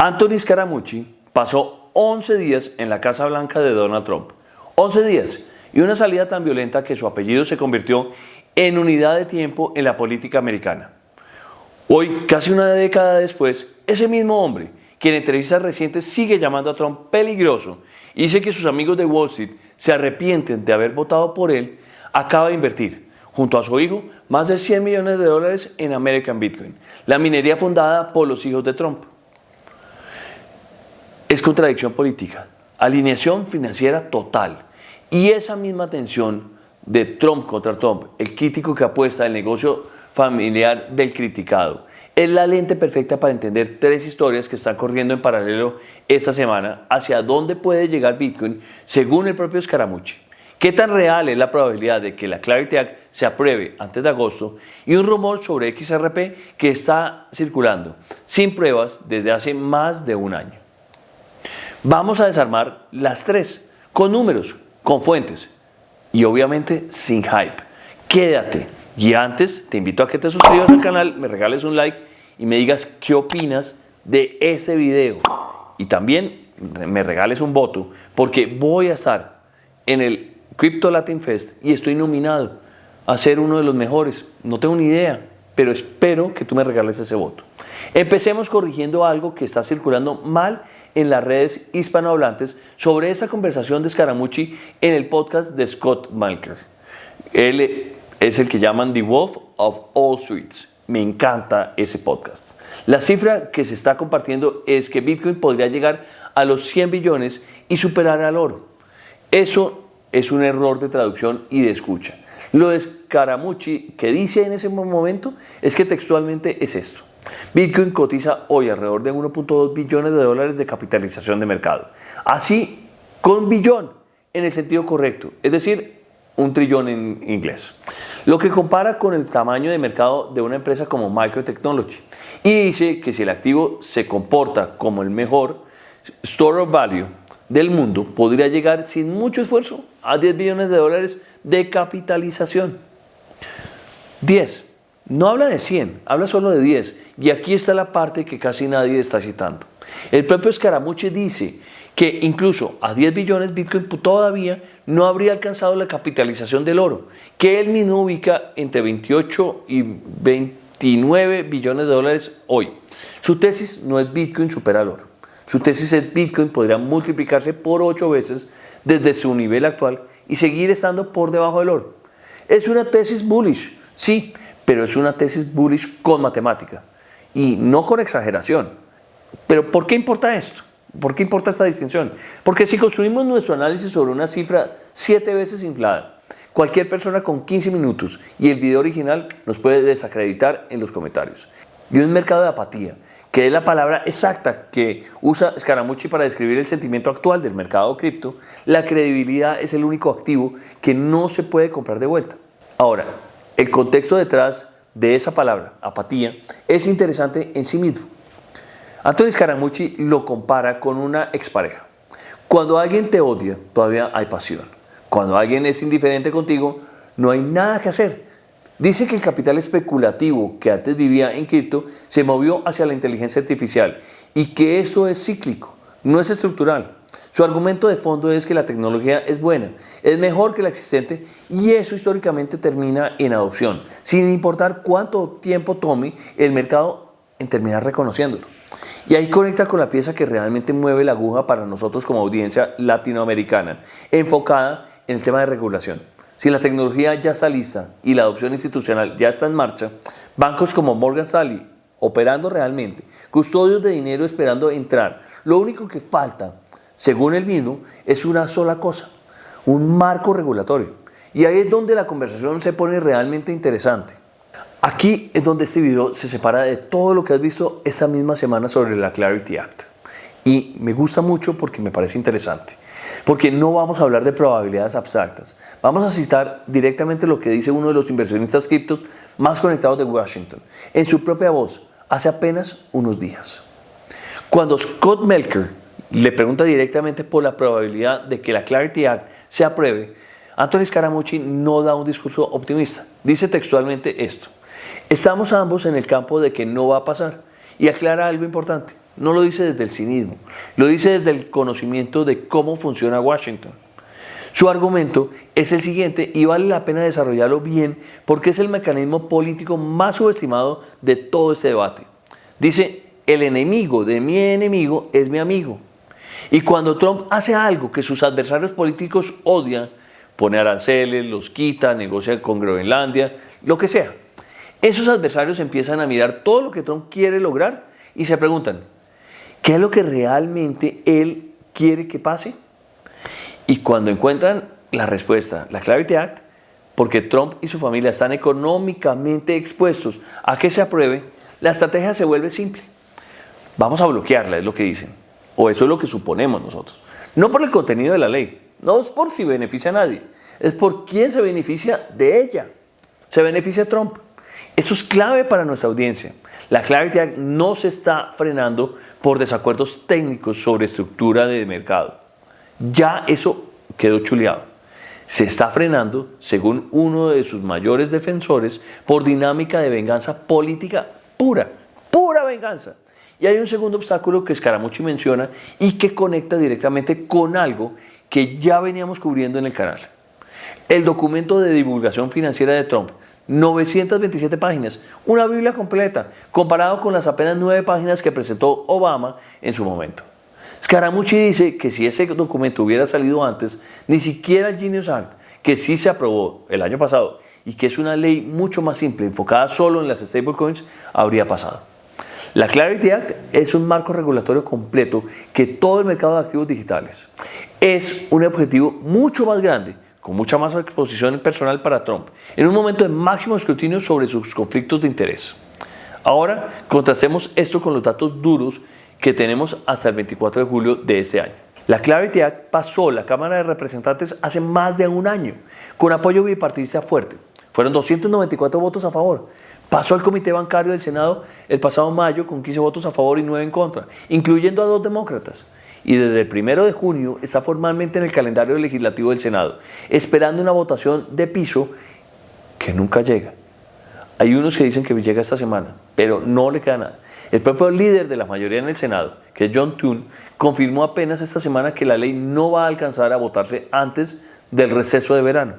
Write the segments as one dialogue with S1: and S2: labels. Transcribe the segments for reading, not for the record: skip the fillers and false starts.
S1: Anthony Scaramucci pasó 11 días en la Casa Blanca de Donald Trump. 11 días y una salida tan violenta que su apellido se convirtió en unidad de tiempo en la política americana. Hoy, casi una década después, ese mismo hombre, que en entrevistas recientes sigue llamando a Trump peligroso y dice que sus amigos de Wall Street se arrepienten de haber votado por él, acaba de invertir, junto a su hijo, más de $100 millones en American Bitcoin, la minería fundada por los hijos de Trump. Es contradicción política, alineación financiera total. Y esa misma tensión de Trump contra Trump, el crítico que apuesta al negocio familiar del criticado, es la lente perfecta para entender tres historias que están corriendo en paralelo esta semana hacia dónde puede llegar Bitcoin según el propio Scaramucci. ¿Qué tan real es la probabilidad de que la Clarity Act se apruebe antes de agosto? Y un rumor sobre XRP que está circulando sin pruebas desde hace más de un año. Vamos a desarmar las tres, con números, con fuentes y obviamente sin hype. Quédate y antes te invito a que te suscribas al canal, me regales un like y me digas qué opinas de este video. Y también me regales un voto porque voy a estar en el Crypto Latin Fest y estoy nominado a ser uno de los mejores. No tengo ni idea, pero espero que tú me regales ese voto. Empecemos corrigiendo algo que está circulando mal en las redes hispanohablantes sobre esa conversación de Scaramucci en el podcast de Scott Melker. Él es el que llaman The Wolf of All Streets. Me encanta ese podcast. La cifra que se está compartiendo es que Bitcoin podría llegar a los 100 billones y superar al oro. Eso es un error de traducción y de escucha. Lo de Scaramucci que dice en ese momento es que textualmente es esto. Bitcoin cotiza hoy alrededor de 1.2 billones de dólares de capitalización de mercado. Así, con billón en el sentido correcto, es decir, 1 trillón en inglés. Lo que compara con el tamaño de mercado de una empresa como Microtechnology. Y dice que si el activo se comporta como el mejor store of value del mundo, podría llegar sin mucho esfuerzo a 10 billones de dólares de capitalización. 10. No habla de 100, habla solo de 10. Y aquí está la parte que casi nadie está citando. El propio Scaramucci dice que incluso a 10 billones Bitcoin todavía no habría alcanzado la capitalización del oro, que él mismo ubica entre 28 y 29 billones de dólares hoy. Su tesis no es Bitcoin supera al oro. Su tesis es Bitcoin podría multiplicarse por 8 veces desde su nivel actual y seguir estando por debajo del oro. Es una tesis bullish, sí, pero es una tesis bullish con matemática y no con exageración. Pero ¿por qué importa esto? ¿Por qué importa esta distinción? Porque si construimos nuestro análisis sobre una cifra 7 veces inflada, cualquier persona con 15 minutos y el video original nos puede desacreditar en los comentarios. Y un mercado de apatía, que es la palabra exacta que usa Scaramucci para describir el sentimiento actual del mercado cripto, la credibilidad es el único activo que no se puede comprar de vuelta. Ahora, el contexto detrás de esa palabra, apatía, es interesante en sí mismo. Anthony Scaramucci lo compara con una expareja. Cuando alguien te odia, todavía hay pasión. Cuando alguien es indiferente contigo, no hay nada que hacer. Dice que el capital especulativo que antes vivía en cripto se movió hacia la inteligencia artificial y que esto es cíclico, no es estructural. Su argumento de fondo es que la tecnología es buena, es mejor que la existente y eso históricamente termina en adopción, sin importar cuánto tiempo tome el mercado en terminar reconociéndolo. Y ahí conecta con la pieza que realmente mueve la aguja para nosotros como audiencia latinoamericana, enfocada en el tema de regulación. Si la tecnología ya está lista y la adopción institucional ya está en marcha, bancos como Morgan Stanley operando realmente, custodios de dinero esperando entrar, lo único que falta, según él mismo, es una sola cosa, un marco regulatorio. Y ahí es donde la conversación se pone realmente interesante. Aquí es donde este video se separa de todo lo que has visto esta misma semana sobre la Clarity Act. Y me gusta mucho porque me parece interesante. Porque no vamos a hablar de probabilidades abstractas. Vamos a citar directamente lo que dice uno de los inversionistas criptos más conectados de Washington, en su propia voz, hace apenas unos días. Cuando Scott Melker le pregunta directamente por la probabilidad de que la Clarity Act se apruebe, Anthony Scaramucci no da un discurso optimista. Dice textualmente esto: estamos ambos en el campo de que no va a pasar y aclara algo importante. no lo dice desde el cinismo, lo dice desde el conocimiento de cómo funciona Washington. Su argumento es el siguiente y vale la pena desarrollarlo bien porque es el mecanismo político más subestimado de todo este debate. Dice, el enemigo de mi enemigo es mi amigo. Y cuando Trump hace algo que sus adversarios políticos odian, pone aranceles, los quita, negocia con Groenlandia, lo que sea, esos adversarios empiezan a mirar todo lo que Trump quiere lograr y se preguntan, ¿qué es lo que realmente él quiere que pase? Y cuando encuentran la respuesta, la Clarity Act, porque Trump y su familia están económicamente expuestos a que se apruebe, la estrategia se vuelve simple. Vamos a bloquearla, es lo que dicen. O eso es lo que suponemos nosotros. No por el contenido de la ley, no es por si beneficia a nadie, es por quién se beneficia de ella. Se beneficia a Trump. Eso es clave para nuestra audiencia. La Clarity Act no se está frenando por desacuerdos técnicos sobre estructura de mercado. Ya eso quedó chuleado. Se está frenando, según uno de sus mayores defensores, por dinámica de venganza política pura venganza. Y hay un segundo obstáculo que Scaramucci menciona y que conecta directamente con algo que ya veníamos cubriendo en el canal. El documento de divulgación financiera de Trump, 927 páginas, una Biblia completa, comparado con las apenas 9 páginas que presentó Obama en su momento. Scaramucci dice que si ese documento hubiera salido antes, ni siquiera el Genius Act, que sí se aprobó el año pasado y que es una ley mucho más simple, enfocada solo en las stablecoins, habría pasado. La Clarity Act es un marco regulatorio completo que todo el mercado de activos digitales. Es un objetivo mucho más grande, con mucha más exposición personal para Trump, en un momento de máximo escrutinio sobre sus conflictos de interés. Ahora, contrastemos esto con los datos duros que tenemos hasta el 24 de julio de este año. La Clarity Act pasó la Cámara de Representantes hace más de un año, con apoyo bipartidista fuerte. Fueron 294 votos a favor. Pasó al Comité Bancario del Senado el pasado mayo con 15 votos a favor y 9 en contra, incluyendo a 2 demócratas. Y desde el 1 de junio está formalmente en el calendario legislativo del Senado, esperando una votación de piso que nunca llega. Hay unos que dicen que llega esta semana, pero no le queda nada. El propio líder de la mayoría en el Senado, que es John Thune, confirmó apenas esta semana que la ley no va a alcanzar a votarse antes del receso de verano.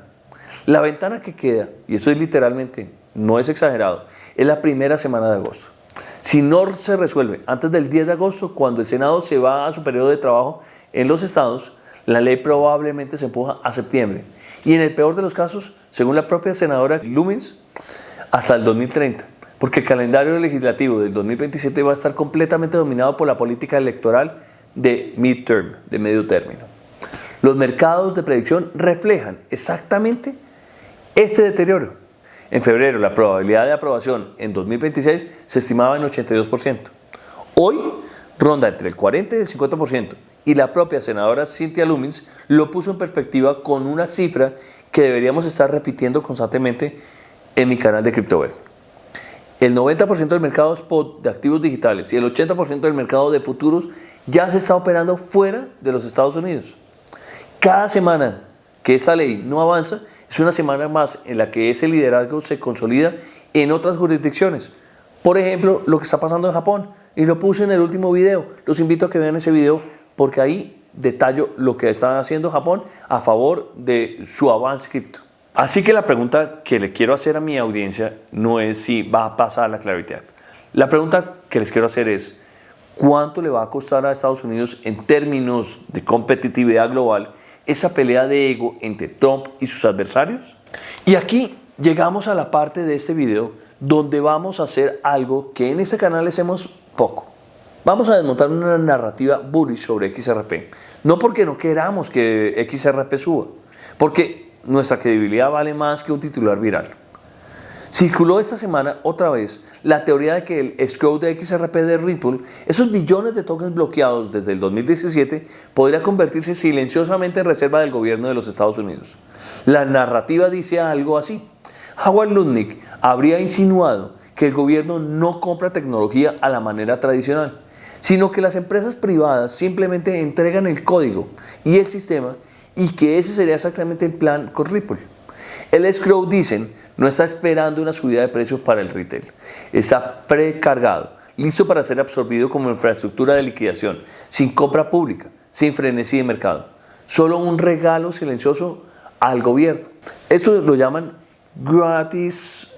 S1: La ventana que queda, y esto es literalmente, no es exagerado, es la primera semana de agosto. Si no se resuelve antes del 10 de agosto, cuando el Senado se va a su periodo de trabajo en los estados, la ley probablemente se empuja a septiembre. Y en el peor de los casos, según la propia senadora Lummis, hasta el 2030. Porque el calendario legislativo del 2027 va a estar completamente dominado por la política electoral de midterm, de medio término. Los mercados de predicción reflejan exactamente este deterioro. En febrero, la probabilidad de aprobación en 2026 se estimaba en 82%. Hoy ronda entre el 40 y el 50%, y la propia senadora Cynthia Lummis lo puso en perspectiva con una cifra que deberíamos estar repitiendo constantemente en mi canal de CryptoBell. El 90% del mercado spot de activos digitales y el 80% del mercado de futuros ya se está operando fuera de los Estados Unidos. Cada semana que esta ley no avanza, es una semana más en la que ese liderazgo se consolida en otras jurisdicciones. Por ejemplo, lo que está pasando en Japón. Y lo puse en el último video. Los invito a que vean ese video porque ahí detallo lo que está haciendo Japón a favor de su avance cripto. Así que la pregunta que le quiero hacer a mi audiencia no es si va a pasar la Clarity Act. La pregunta que les quiero hacer es ¿cuánto le va a costar a Estados Unidos en términos de competitividad global esa pelea de ego entre Trump y sus adversarios? Y aquí llegamos a la parte de este video donde vamos a hacer algo que en este canal hacemos poco. Vamos a desmontar una narrativa bullish sobre XRP. No porque no queramos que XRP suba, porque nuestra credibilidad vale más que un titular viral. Circuló esta semana otra vez la teoría de que el escrow de XRP de Ripple, esos billones de tokens bloqueados desde el 2017, podría convertirse silenciosamente en reserva del gobierno de los Estados Unidos. La narrativa dice algo así. Howard Lutnick habría insinuado que el gobierno no compra tecnología a la manera tradicional, sino que las empresas privadas simplemente entregan el código y el sistema y que ese sería exactamente el plan con Ripple. El escrow, dicen, no está esperando una subida de precios para el retail. Está precargado. listo para ser absorbido como infraestructura de liquidación, sin compra pública, sin frenesí de mercado. Solo un regalo silencioso al gobierno. Esto lo llaman gratis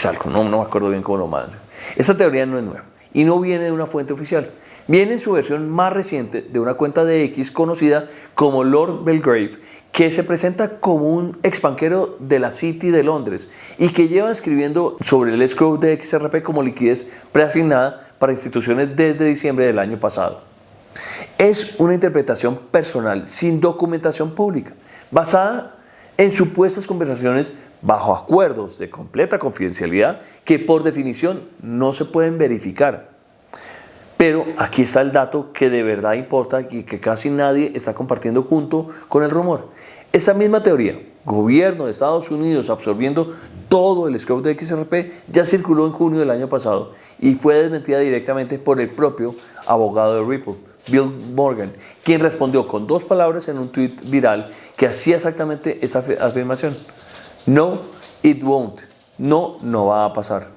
S1: algo, no me acuerdo bien cómo lo mandan. Esta teoría no es nueva y no viene de una fuente oficial. Viene en su versión más reciente de una cuenta de X conocida como Lord Belgrave, que se presenta como un exbanquero de la City de Londres y que lleva escribiendo sobre el escrow de XRP como liquidez preasignada para instituciones desde diciembre del año pasado. Es una interpretación personal sin documentación pública, basada en supuestas conversaciones bajo acuerdos de completa confidencialidad que por definición no se pueden verificar. Pero aquí está el dato que de verdad importa y que casi nadie está compartiendo junto con el rumor. Esa misma teoría, gobierno de Estados Unidos absorbiendo todo el escrow de XRP, ya circuló en junio del año pasado y fue desmentida directamente por el propio abogado de Ripple, Bill Morgan, quien respondió con 2 palabras en un tweet viral que hacía exactamente esta afirmación. No, it won't. No, no va a pasar.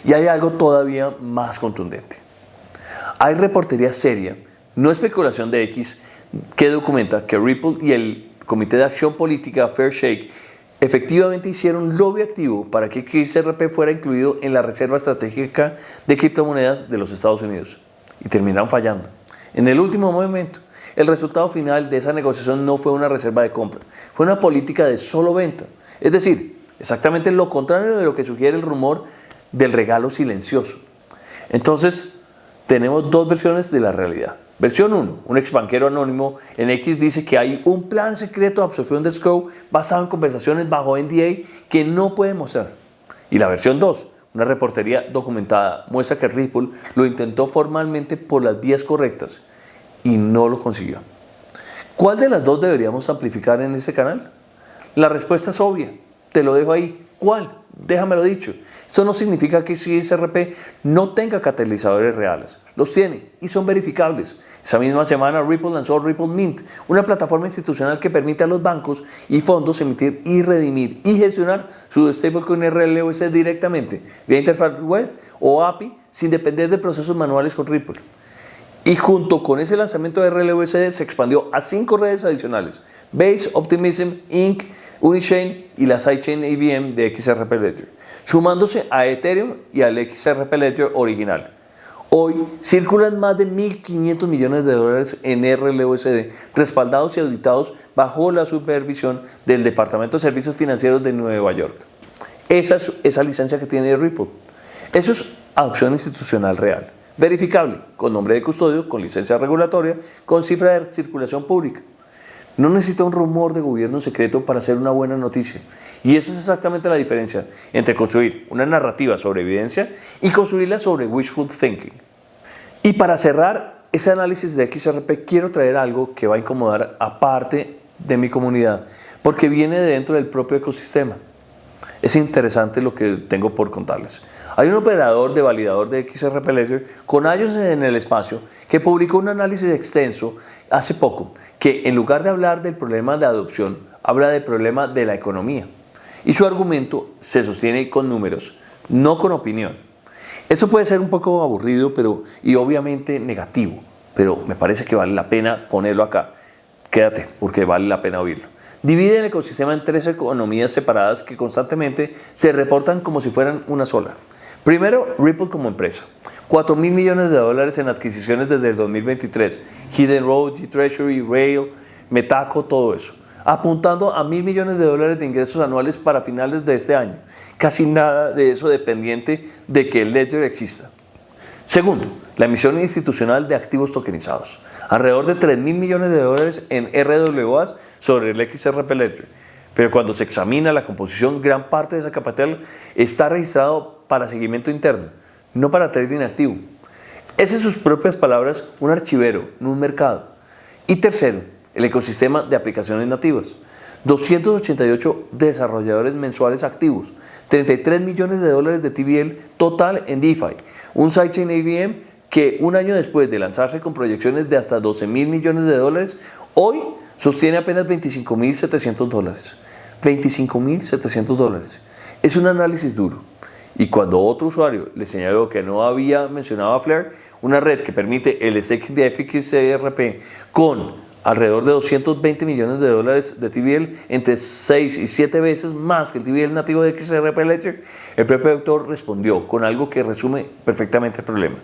S1: Y hay algo todavía más contundente. Hay reportería seria, no especulación de X, que documenta que Ripple y el Comité de Acción Política Fairshake efectivamente hicieron lobby activo para que XRP fuera incluido en la Reserva Estratégica de Criptomonedas de los Estados Unidos. Y terminaron fallando. En el último momento, el resultado final de esa negociación no fue una reserva de compra, fue una política de solo venta. Es decir, exactamente lo contrario de lo que sugiere el rumor del regalo silencioso. Entonces, tenemos 2 versiones de la realidad. Versión 1, un exbanquero anónimo en X dice que hay un plan secreto de absorción de escrow basado en conversaciones bajo NDA que no puede mostrar. Y la versión 2, una reportería documentada, muestra que Ripple lo intentó formalmente por las vías correctas y no lo consiguió. ¿Cuál de las 2 deberíamos amplificar en este canal? La respuesta es obvia, te lo dejo ahí. ¿Cuál? Déjamelo dicho. Esto no significa que XRP no tenga catalizadores reales. Los tiene y son verificables. Esa misma semana Ripple lanzó Ripple Mint, una plataforma institucional que permite a los bancos y fondos emitir y redimir y gestionar su stablecoin RLUSD directamente vía interfaz web o API sin depender de procesos manuales con Ripple. Y junto con ese lanzamiento de RLUSD se expandió a 5 redes adicionales: Base, Optimism, Inc., Unichain y la sidechain EVM de XRP Ledger, sumándose a Ethereum y al XRP Ledger original. Hoy circulan más de 1.500 millones de dólares en RLUSD, respaldados y auditados bajo la supervisión del Departamento de Servicios Financieros de Nueva York. Esa es esa licencia que tiene Ripple. Eso es adopción institucional real, verificable, con nombre de custodio, con licencia regulatoria, con cifra de circulación pública. No necesita un rumor de gobierno secreto para hacer una buena noticia. Y eso es exactamente la diferencia entre construir una narrativa sobre evidencia y construirla sobre wishful thinking. Y para cerrar ese análisis de XRP, quiero traer algo que va a incomodar a parte de mi comunidad, porque viene de dentro del propio ecosistema. Es interesante lo que tengo por contarles. Hay un operador de validador de XRP Ledger con años en el espacio que publicó un análisis extenso hace poco que en lugar de hablar del problema de adopción, habla del problema de la economía. Y su argumento se sostiene con números, no con opinión. Eso puede ser un poco aburrido y obviamente negativo, pero me parece que vale la pena ponerlo acá. Quédate, porque vale la pena oírlo. Divide el ecosistema en 3 economías separadas que constantemente se reportan como si fueran una sola. Primero, Ripple como empresa. 4.000 millones de dólares en adquisiciones desde el 2023. Hidden Road, G-Treasury, Rail, Metaco, todo eso. Apuntando a 1.000 millones de dólares de ingresos anuales para finales de este año. Casi nada de eso dependiente de que el Ledger exista. Segundo, la emisión institucional de activos tokenizados. Alrededor de 3.000 millones de dólares en RWAs sobre el XRP Ledger. Pero cuando se examina la composición, gran parte de esa capital está registrado para seguimiento interno, no para trading activo. Es en sus propias palabras un archivero, no un mercado. Y tercero, el ecosistema de aplicaciones nativas. 288 desarrolladores mensuales activos, 33 millones de dólares de TVL total en DeFi, un sidechain AVM que un año después de lanzarse con proyecciones de hasta 12.000 millones de dólares, hoy sostiene apenas 25.700 dólares. 25.700 dólares. Es un análisis duro Y cuando otro usuario le señaló que no había mencionado a Flare, una red que permite el staking de XRP con alrededor de 220 millones de dólares de TVL, entre 6 y 7 veces más que el TVL nativo de XRP Ledger, el propio autor respondió con algo que resume perfectamente el problema.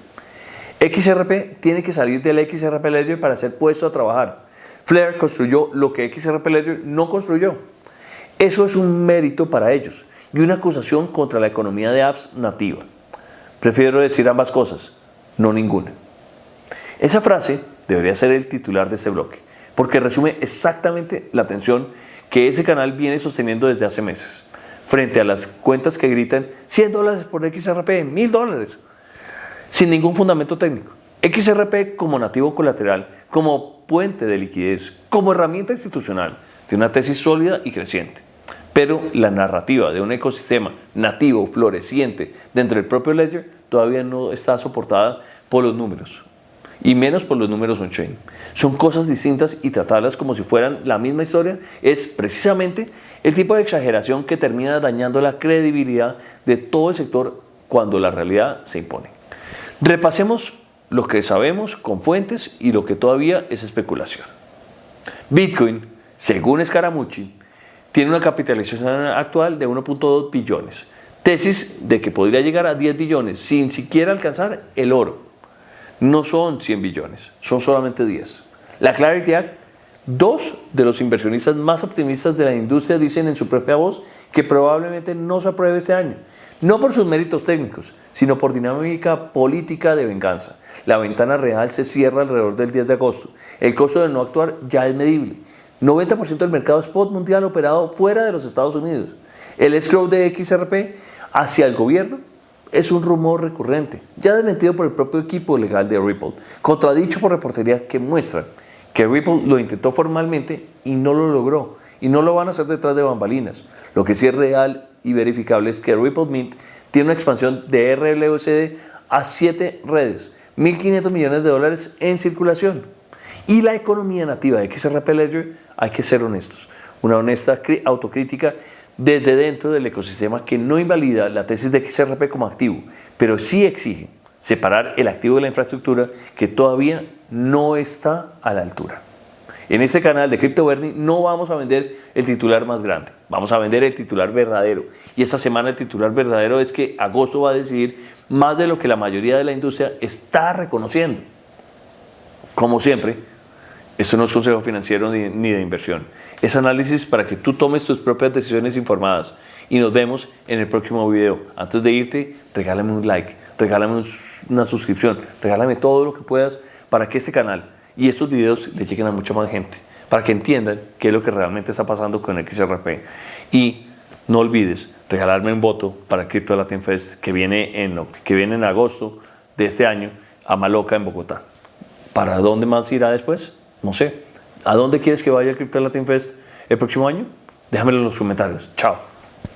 S1: XRP tiene que salir del XRP Ledger para ser puesto a trabajar. Flare construyó lo que XRP Ledger no construyó. Eso es un mérito para ellos y una acusación contra la economía de apps nativa. Prefiero decir ambas cosas, no ninguna. Esa frase debería ser el titular de este bloque, porque resume exactamente la tensión que este canal viene sosteniendo desde hace meses, frente a las cuentas que gritan $100 por XRP, $1000, sin ningún fundamento técnico. XRP como nativo colateral, como puente de liquidez, como herramienta institucional, tiene una tesis sólida y creciente. Pero la narrativa de un ecosistema nativo, floreciente, dentro del propio Ledger, todavía no está soportada por los números, y menos por los números on-chain. Son cosas distintas y tratarlas como si fueran la misma historia es precisamente el tipo de exageración que termina dañando la credibilidad de todo el sector cuando la realidad se impone. Repasemos lo que sabemos con fuentes y lo que todavía es especulación. Bitcoin, según Scaramucci, tiene una capitalización actual de 1.2 billones. Tesis de que podría llegar a 10 billones sin siquiera alcanzar el oro. No son 100 billones, son solamente 10. La Clarity Act, dos de los inversionistas más optimistas de la industria dicen en su propia voz que probablemente no se apruebe este año. No por sus méritos técnicos, sino por dinámica política de venganza. La ventana real se cierra alrededor del 10 de agosto. El costo de no actuar ya es medible. 90% del mercado spot mundial operado fuera de los Estados Unidos. El escrow de XRP hacia el gobierno es un rumor recurrente, ya desmentido por el propio equipo legal de Ripple, contradicho por reportería que muestra que Ripple lo intentó formalmente y no lo logró, y no lo van a hacer detrás de bambalinas. Lo que sí es real y verificable es que Ripple Mint tiene una expansión de RLUSD a 7 redes, 1.500 millones de dólares en circulación. Y la economía nativa de XRP Ledger, hay que ser honestos, una honesta autocrítica desde dentro del ecosistema que no invalida la tesis de XRP como activo, pero sí exige separar el activo de la infraestructura que todavía no está a la altura. En este canal de Crypto Bernie no vamos a vender el titular más grande, vamos a vender el titular verdadero. Y esta semana el titular verdadero es que agosto va a decidir más de lo que la mayoría de la industria está reconociendo. Como siempre, esto no es consejo financiero ni de inversión. Es análisis para que tú tomes tus propias decisiones informadas. Y nos vemos en el próximo video. Antes de irte, regálame un like, regálame una suscripción, regálame todo lo que puedas para que este canal y estos videos le lleguen a mucha más gente, para que entiendan qué es lo que realmente está pasando con XRP. Y no olvides regalarme un voto para Crypto Latin Fest que viene en agosto de este año a Maloca en Bogotá. ¿Para dónde más irá después? No sé. ¿A dónde quieres que vaya el Crypto Latin Fest el próximo año? Déjamelo en los comentarios. Chao.